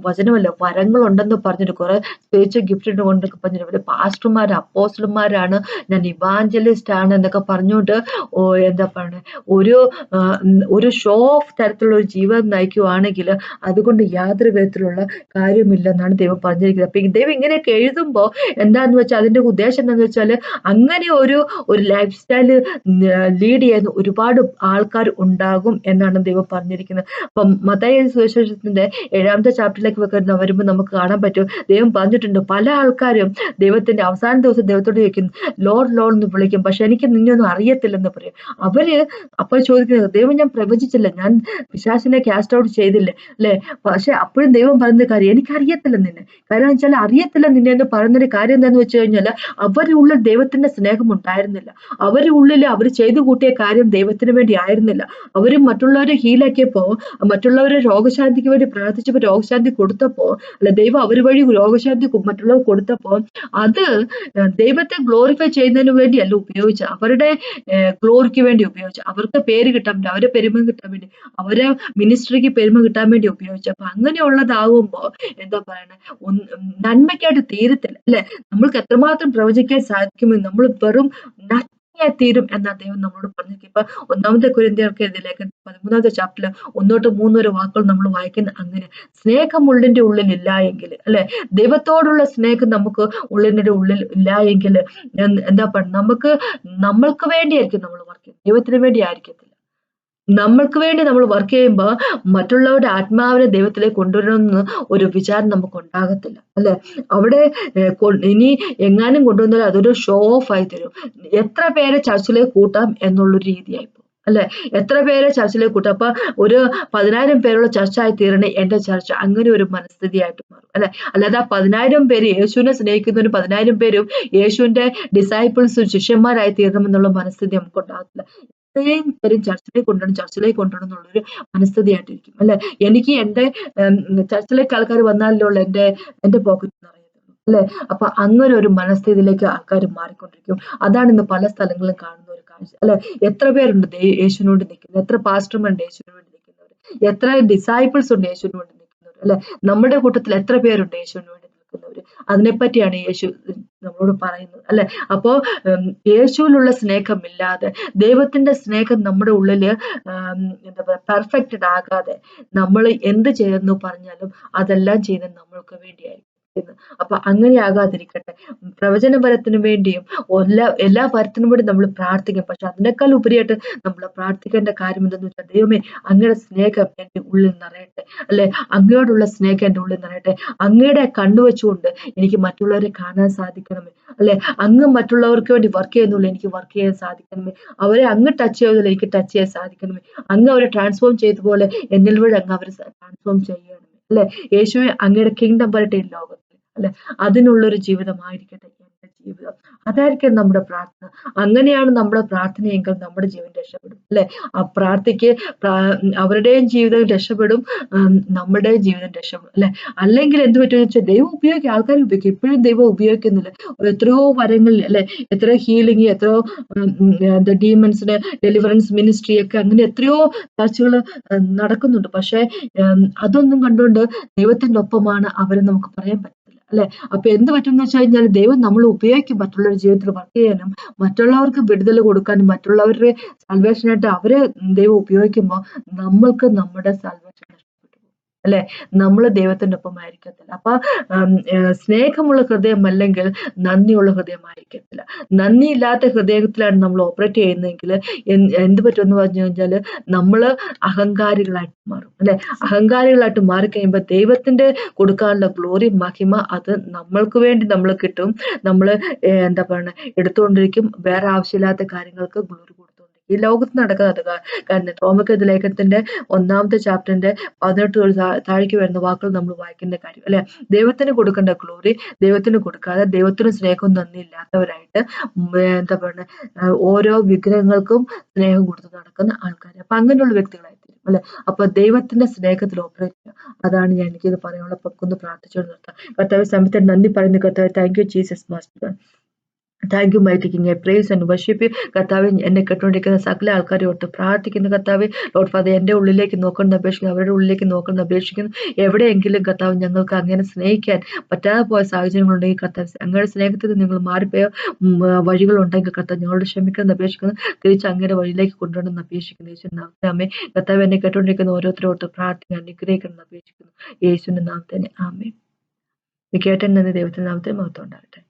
വചനമല്ല വരങ്ങളുണ്ടെന്ന് പറഞ്ഞിട്ട് കുറെ സ്പിരിച്വൽ ഗിഫ്റ്റ് കൊണ്ടൊക്കെ പറഞ്ഞിട്ട് പാസ്റ്റർമാര് അപ്പോസ്റ്റലന്മാരാണ്, ഞാൻ ഇവാഞ്ചലിസ്റ്റ് ആണ് എന്നൊക്കെ പറഞ്ഞുകൊണ്ട് എന്താ പറയുക ഒരു ഷോ ഓഫ് തരത്തിലുള്ള ഒരു ജീവിതം നയിക്കുവാണെങ്കിൽ അതുകൊണ്ട് യാതൊരു വിധത്തിലുള്ള കാര്യമില്ലെന്നാണ് ദൈവം പറഞ്ഞിരിക്കുന്നത്. അപ്പൊ ദൈവം ഇങ്ങനെയൊക്കെ എഴുതുമ്പോ എന്താന്ന് വെച്ചാൽ അതിന്റെ ഉദ്ദേശം എന്താന്ന് വെച്ചാൽ അങ്ങനെ ഒരു ലൈഫ് സ്റ്റൈല് ലീഡ് ചെയ്യുന്ന ഒരുപാട് ആൾക്കാർ ഉണ്ടാകും എന്നാണ് ദൈവം പറഞ്ഞിരിക്കുന്നത്. അപ്പം മത്തായി സുവിശേഷത്തിന്റെ 7ാമത്തെ ചാപ്റ്ററിലേക്ക് വരുമ്പോൾ നമുക്ക് കാണാൻ പറ്റും, ദൈവം പറഞ്ഞിട്ടുണ്ട് പല ആൾക്കാരും ദൈവത്തിന്റെ അവസാന ദിവസം ദൈവത്തോട് ചോദിക്കും, ലോർഡ് ലോർഡ് എന്ന് വിളിക്കും, പക്ഷെ എനിക്ക് നിന്നെ ഒന്നും അറിയത്തില്ലെന്ന് പറയും. അവര് അപ്പോൾ ചോദിക്കുന്നത്, ദൈവം ഞാൻ പ്രവചിച്ചില്ല, ഞാൻ പിശാചിനെ കാസ്റ്റ് ഔട്ട് ചെയ്തില്ലേ, അല്ലെ? പക്ഷെ അപ്പോഴും ദൈവം പറയുന്ന കാര്യം എനിക്കറിയത്തില്ല നിന്നെ. കാരണം വെച്ചാൽ അറിയത്തില്ല നിന്നെ എന്ന് പറയുന്നൊരു കാര്യം എന്താന്ന് വെച്ച് കഴിഞ്ഞാൽ അവരുടെ ഉള്ളിൽ ദൈവത്തിന്റെ സ്നേഹം ഉണ്ടായിരുന്നില്ല. അവരുടെ ഉള്ളിൽ അവർ ചെയ്തു കൂട്ടിയ കാര്യം ദൈവത്തിന് വേണ്ടി ആയിരുന്നില്ല. അവര് മറ്റുള്ളവരെ ഹീലാക്കിയപ്പോ, മറ്റുള്ളവരെ രോഗശാന്തിക്ക് വേണ്ടി പ്രാർത്ഥിച്ചപ്പോ രോഗശാന്തി കൊടുത്തപ്പോ, അല്ല ദൈവം അവർ വഴി രോഗശാന്തി മറ്റുള്ളവർ കൊടുത്തപ്പോ അത് ദൈവത്തെ ഗ്ലോറിഫൈ ചെയ്യുന്നതിന് വേണ്ടിയല്ല ഉപയോഗിച്ച, അവരുടെ ഗ്ലോറിക്ക് വേണ്ടി ഉപയോഗിച്ചു, അവർക്ക് പേര് കിട്ടാൻ വേണ്ടി, അവരെ പെരുമ കിട്ടാൻ വേണ്ടി, അവരെ മിനിസ്ട്രിക്ക് പെരുമ കിട്ടാൻ വേണ്ടി ഉപയോഗിച്ചു. അപ്പൊ അങ്ങനെയുള്ളതാവുമ്പോ എന്താ പറയണേ, നന്മയ്ക്കായിട്ട് തീരത്തില്ല, അല്ലെ? നമ്മൾക്ക് എത്രമാത്രം പ്രവചിക്കാൻ സാധിക്കുമെന്ന് നമ്മൾ വെറും തീരും എന്നാ ദൈവം നമ്മളോട് പറഞ്ഞിരിക്കും. ഇപ്പൊ 1 കൊരിന്ത്യർക്ക് എഴുതിയ 13ാമത്തെ ചാപ്റ്ററിൽ 1 to 3 വരെ വാക്കുകൾ നമ്മൾ വായിക്കുന്ന അങ്ങനെ സ്നേഹം ഉള്ളിന്റെ ഉള്ളിൽ ഇല്ല എങ്കിൽ, അല്ലെ, ദൈവത്തോടുള്ള സ്നേഹം നമുക്ക് ഉള്ളിന്റെ ഉള്ളിൽ ഇല്ല എങ്കിൽ എന്താ പറയുക, നമ്മൾക്ക് വേണ്ടിയായിരിക്കും നമ്മൾ വർക്ക് ചെയ്യുന്നത്, ദൈവത്തിന് വേണ്ടി ആയിരിക്കത്തില്ല. നമ്മൾക്ക് വേണ്ടി നമ്മൾ വർക്ക് ചെയ്യുമ്പോൾ മറ്റുള്ളവരുടെ ആത്മാവിനെ ദൈവത്തിലേക്ക് കൊണ്ടുവരണമെന്ന് ഒരു വിചാരം നമുക്ക് ഉണ്ടാകത്തില്ല, അല്ലെ? അവിടെ ഇനി എങ്ങാനും കൊണ്ടുവന്നാൽ അതൊരു ഷോ ഓഫ് ആയി തരും. എത്ര പേരെ ചർച്ചിലേക്ക് കൂട്ടാം എന്നുള്ളൊരു രീതിയായി പോകും, അല്ലെ? എത്ര പേരെ ചർച്ചിലേക്ക് കൂട്ടും. അപ്പൊ ഒരു 10,000 പേരുള്ള ചർച്ചായി തീരണേ എന്റെ ചർച്ച. അങ്ങനെ ഒരു മനസ്ഥിതിയായിട്ട് മാറും അല്ലെ? അല്ലാതെ ആ 10,000 പേര് യേശുവിനെ സ്നേഹിക്കുന്നവരും 10,000 പേരും യേശുവിന്റെ ഡിസൈപ്പിൾസും ശിഷ്യന്മാരായി തീരണമെന്നുള്ള മനസ്ഥിതി നമുക്ക് ഉണ്ടാകത്തില്ല. ഇത്രയും പേരും ചർച്ചിലേക്ക് കൊണ്ടുവരണം എന്നുള്ളൊരു മനസ്ഥിതിയായിട്ടിരിക്കും അല്ലെ? എനിക്ക് എന്റെ ചർച്ചിലേക്ക് ആൾക്കാർ വന്നാലുള്ള എന്റെ പോക്കറ്റ് നിറയത്തുള്ളൂ അല്ലെ? അപ്പൊ അങ്ങനെ ഒരു മനസ്ഥിതിയിലേക്ക് ആൾക്കാർ മാറിക്കൊണ്ടിരിക്കും. അതാണ് ഇന്ന് പല സ്ഥലങ്ങളിലും കാണുന്ന ഒരു കാഴ്ച അല്ലെ? എത്ര പേരുണ്ട് യേശുവിന് വേണ്ടി നിൽക്കുന്നത്? എത്ര പാസ്റ്റർമാരുണ്ട് യേശുവിന് വേണ്ടി നിൽക്കുന്നവർ? എത്ര ഡിസൈപ്പിൾസ് ഉണ്ട് യേശുവിന് വേണ്ടി നിൽക്കുന്നവർ അല്ലെ? നമ്മുടെ കൂട്ടത്തിൽ എത്ര പേരുണ്ട് യേശുവിന് വേണ്ടി നിൽക്കുന്നവര്? അതിനെപ്പറ്റിയാണ് യേശു നമ്മളോട് പറയുന്നത് അല്ലെ? അപ്പോ യേശുവിലുള്ള സ്നേഹമില്ലാതെ, ദൈവത്തിന്റെ സ്നേഹം നമ്മുടെ ഉള്ളില് എന്താ പറയാ പെർഫെക്റ്റഡ് ആകാതെ നമ്മൾ എന്ത് ചെയ്യുന്നു പറഞ്ഞാലും അതെല്ലാം ചെയ്യുന്നത് നമ്മൾക്ക് വേണ്ടിയായിരിക്കും. അപ്പൊ അങ്ങനെ ആകാതിരിക്കട്ടെ. പ്രവചനപരത്തിന് വേണ്ടിയും എല്ലാ പരത്തിനും വേണ്ടി നമ്മൾ പ്രാർത്ഥിക്കും. പക്ഷെ അതിനേക്കാൾ ഉപരിയായിട്ട് നമ്മൾ പ്രാർത്ഥിക്കേണ്ട കാര്യം എന്തെന്ന് വെച്ചാൽ, ദൈവമേ അങ്ങയുടെ സ്നേഹം എന്റെ ഉള്ളിൽ നിറയട്ടെ അല്ലെ? അങ്ങയോടുള്ള സ്നേഹം എന്റെ ഉള്ളിൽ നിറയട്ടെ. അങ്ങയുടെ കണ്ണുവെച്ചുകൊണ്ട് എനിക്ക് മറ്റുള്ളവരെ കാണാൻ സാധിക്കണമേ അല്ലെ? അങ്ങ് മറ്റുള്ളവർക്ക് വേണ്ടി വർക്ക് ചെയ്യുന്നുള്ളൂ, എനിക്ക് വർക്ക് ചെയ്യാൻ സാധിക്കണമേ. അവരെ അങ്ങ് ടച്ച് ചെയ്തല്ലോ എനിക്ക് ടച്ച് ചെയ്യാൻ സാധിക്കണമേ. അങ്ങ് അവരെ ട്രാൻസ്ഫോം ചെയ്തതുപോലെ എന്നിൽ വഴി അങ്ങ് അവരെ ട്രാൻസ്ഫോം ചെയ്യണമേ അല്ലെ? യേശുവെ അങ്ങയുടെ കിങ്ഡം വരട്ടെ ഈ ലോകത്തിൽ അല്ലെ? അതിനുള്ളൊരു ജീവിതമായിരിക്കട്ടെ എന്റെ ജീവിതം. അതായിരിക്കും നമ്മുടെ പ്രാർത്ഥന. അങ്ങനെയാണ് നമ്മുടെ പ്രാർത്ഥനയെങ്കിൽ നമ്മുടെ ജീവൻ രക്ഷപ്പെടും അല്ലെ? ആ പ്രാർത്ഥിക്ക് അവരുടെയും ജീവിതം രക്ഷപ്പെടും, നമ്മുടെയും ജീവിതം രക്ഷപ്പെടും അല്ലെ? അല്ലെങ്കിൽ എന്ത് പറ്റുമെന്ന് വെച്ചാൽ ദൈവം ഉപയോഗിക്കും, ആൾക്കാർ ഉപയോഗിക്കും. ഇപ്പോഴും ദൈവം ഉപയോഗിക്കുന്നില്ല. എത്രയോ വരങ്ങളിൽ അല്ലെ? എത്രയോ ഹീലിംഗ്, എത്രയോ ഡീമൺസിന് ഡെലിവറൻസ് മിനിസ്ട്രി ഒക്കെ അങ്ങനെ എത്രയോ ചർച്ചകൾ നടക്കുന്നുണ്ട്. പക്ഷെ അതൊന്നും കണ്ടുകൊണ്ട് ദൈവത്തിന്റെ ഒപ്പമാണ് അവരെ നമുക്ക് പറയാൻ പറ്റത്തില്ല അല്ലെ? അപ്പൊ എന്ത് പറ്റുമെന്ന് വെച്ച് കഴിഞ്ഞാൽ ദൈവം നമ്മൾ ഉപയോഗിക്കും മറ്റുള്ളവരുടെ ജീവിതത്തിൽ വർക്ക് ചെയ്യാനും, മറ്റുള്ളവർക്ക് വിടുതൽ കൊടുക്കാനും, മറ്റുള്ളവരുടെ സാൽവേഷനായിട്ട് അവരെ ദൈവം ഉപയോഗിക്കുമ്പോൾ നമ്മൾക്ക് നമ്മുടെ സാൽവേഷൻ നഷ്ടപ്പെട്ടു പോകും അല്ലെ? നമ്മൾ ദൈവത്തിന്റെ ഒപ്പം ആയിരിക്കത്തില്ല. അപ്പൊ സ്നേഹമുള്ള ഹൃദയം അല്ലെങ്കിൽ നന്ദിയുള്ള ഹൃദയമായിരിക്കത്തില്ല. നന്ദിയില്ലാത്ത ഹൃദയത്തിലാണ് നമ്മൾ ഓപ്പറേറ്റ് ചെയ്യുന്നതെങ്കിൽ എന്ത് പറ്റുമെന്ന് പറഞ്ഞു കഴിഞ്ഞാല് നമ്മള് അഹങ്കാരികളായിട്ട് മാറും അല്ലെ? അഹങ്കാരികളായിട്ട് മാറിക്കഴിയുമ്പോൾ ദൈവത്തിന്റെ കൊടുക്കാനുള്ള ഗ്ലോറി, മഹിമ അത് നമ്മൾക്ക് വേണ്ടി നമ്മൾ കിട്ടും. നമ്മള് എന്താ പറയുക എടുത്തുകൊണ്ടിരിക്കും. വേറെ ആവശ്യമില്ലാത്ത കാര്യങ്ങൾക്ക് ഗ്ലോറി കൊടുത്തുകൊണ്ടിരിക്കും. ഈ ലോകത്ത് നടക്കുന്നത് കാരണം റോമക്കെതിരെ ലേഖനത്തിന്റെ 1-ാമത്തെ ചാപ്റ്ററിന്റെ 18 താഴേക്ക് വരുന്ന വാക്കുകൾ നമ്മൾ വായിക്കുന്ന കാര്യം അല്ലെ? ദൈവത്തിന് കൊടുക്കേണ്ട ഗ്ലോറി ദൈവത്തിന് കൊടുക്കാതെ, ദൈവത്തിന് സ്നേഹവും നന്ദിയില്ലാത്തവരായിട്ട് എന്താ പറയുക ഓരോ വിഗ്രഹങ്ങൾക്കും സ്നേഹം കൊടുത്ത് നടക്കുന്ന ആൾക്കാർ. അപ്പൊ അങ്ങനെയുള്ള വ്യക്തികളായി തീരും അല്ലെ? അപ്പൊ ദൈവത്തിന്റെ സ്നേഹത്തിൽ ഓപ്പറേറ്റ് ചെയ്യുക. അതാണ് ഞാൻ എനിക്കിത് പറയാനുള്ള. പൊക്കൊന്ന് പ്രാർത്ഥിച്ചുകൊണ്ട് നിർത്താം. കർത്താവ് സമയത്ത് നന്ദി പറയുന്നു. കർത്താവ് thank you Jesus master. Thank you mighty king. I praise and worship you. കർത്താവ് എന്നെ കേട്ടുകൊണ്ടിരിക്കുന്ന സകല ആൾക്കാരെ ഓർത്ത് പ്രാർത്ഥിക്കുന്നു. കർത്താവ് ലോർഡ് ഫാദർ എന്റെ ഉള്ളിലേക്ക് നോക്കണം അപേക്ഷിക്കുന്നു, അവരുടെ ഉള്ളിലേക്ക് നോക്കണം അപേക്ഷിക്കുന്നു. എവിടെയെങ്കിലും കർത്താവ് ഞങ്ങൾക്ക് അങ്ങനെ സ്നേഹിക്കാൻ പറ്റാതെ പോയ സാഹചര്യങ്ങളുണ്ടെങ്കിൽ കർത്താവ് അങ്ങയുടെ സ്നേഹത്തിൽ നിങ്ങൾ മാറിപ്പോയ വഴികളുണ്ടെങ്കിൽ കർത്താവ് ഞങ്ങളോട് ക്ഷമിക്കണം അപേക്ഷിക്കുന്നു. തിരിച്ച് അങ്ങയുടെ വഴിയിലേക്ക് കൊണ്ടുവരണം അപേക്ഷിക്കുന്നു. യേശുവിന്റെ നാമത്തിൽ ആമേൻ. കർത്താവ് എന്നെ കേട്ടുകൊണ്ടിരിക്കുന്ന ഓരോരുത്തരും ഓർത്ത് പ്രാർത്ഥന അനുഗ്രഹിക്കണം അപേക്ഷിക്കുന്നു. യേശുവിന്റെ നാമത്തിൽ ആമേൻ. കേട്ടൻ നന്ദി. ദൈവത്തിന്റെ നാമത്തിൽ മഹത്വം ഉണ്ടാകട്ടെ.